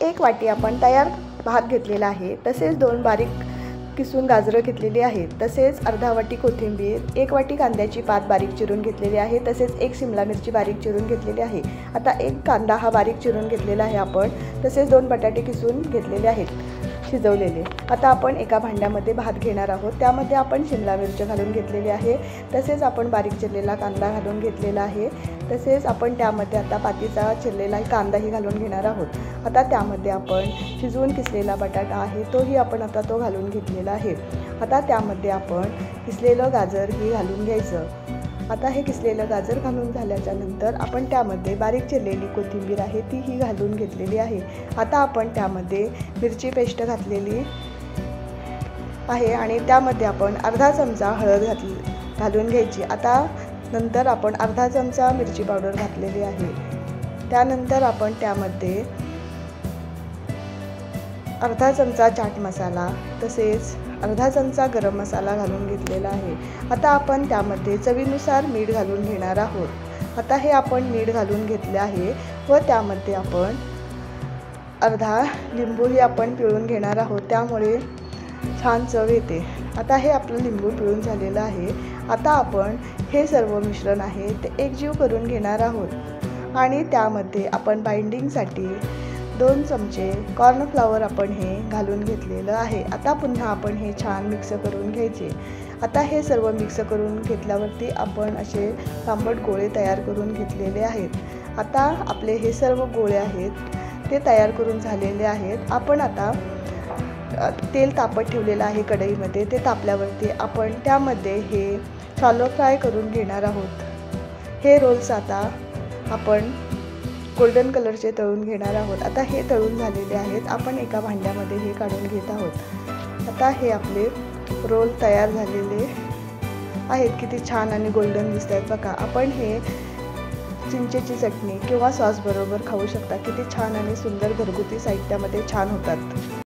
1 वाटी आपण तयार भात घेतलेला आहे, तसेच 2 बारीक किसून गाजरं घेतलेली आहेत, तसेच अर्धा वाटी कोथिंबीर, 1 वाटी कांद्याची पात बारीक चिरून घेतलेली आहे, तसेच 1 शिमला मिरची बारीक चिरून घेतलेली आहे। आता 1 कांदा हा बारीक चिरून घेतलेला आहे आपण, तसेच 2 बटाटे किसून घेतलेले आहेत शिजवलेले। आता आपण एका भांड्यामध्ये भात घेणार आहोत, त्यामध्ये आपण शिमला मिरची घालून घेतलेली आहे, तसेच आपण बारीक चिरलेला कांदा घालून घेतलेला आहे, तसेच आपण त्यामध्ये आता पातीचा चिरलेला कांदाही घालून घेणार आहोत। आता त्यामध्ये आपण शिजवून किसलेला बटाटा आहे तोही आपण आता तो घालून घेतलेला आहे। आता त्यामध्ये आपण किसलेलं गाजर ही घालून घ्यायचं। आता हे किसलेलं गाजर घालून झाल्याच्या नंतर आपण त्यामध्ये बारीक चिरलेली कोथिंबीर आहे तीही घालून घेतलेली आहे। आता आपण त्यामध्ये मिरची पेस्ट घातलेली आहे आणि त्यामध्ये आपण अर्धा चमचा हळद घालून घ्यायची। आता नंतर आपण अर्धा चमचा मिरची पावडर घातलेली आहे। त्यानंतर आपण त्यामध्ये अर्धा चमचा चाट मसाला तसेच अर्धा चमचा गरम मसाला घालून घेतलेला आहे। आता आपण त्यामध्ये चवीनुसार मीठ घालून घेणार आहोत। आता हे आपण मीठ घालून घेतले आहे व त्यामध्ये आपण अर्धा लिंबूही आपण पिळून घेणार आहोत, त्यामुळे छान चव येते। आता हे आपलं लिंबू पिळून झालेलं आहे। आता आपण हे सर्व मिश्रण आहे ते एकजीव करून घेणार आहोत आणि त्यामध्ये आपण बाइंडिंगसाठी 2 चमचे कॉर्नफ्लॉवर आपण हे घालून घेतलेलं आहे। आता पुन्हा आपण हे छान मिक्स करून घ्यायचे। आता हे सर्व मिक्स करून घेतल्यावरती आपण असे लांबट गोळे तयार करून घेतलेले आहेत। आता आपले हे सर्व गोळे आहेत ते तयार करून झालेले आहेत। आपण आता तेल तापत ठेवलेलं आहे कढईमध्ये, ते तापल्यावरती आपण त्यामध्ये हे शॅलो फ्राय करून घेणार आहोत। हे रोल्स आता आपण गोल्डन कलरचे तळून घेणार आहोत। आता हे तळून झालेले आहेत, आपण एका भांड्यामध्ये हे काढून घेत आहोत। आता हे आपले रोल तयार झालेले आहेत, किती छान आणि गोल्डन दिसत आहेत बघा। आपण हे चिंचेची चटणी किंवा सॉस बरोबर खाऊ शकता, किती छान आणि सुंदर घरगुती साहित्यामध्ये छान होतात।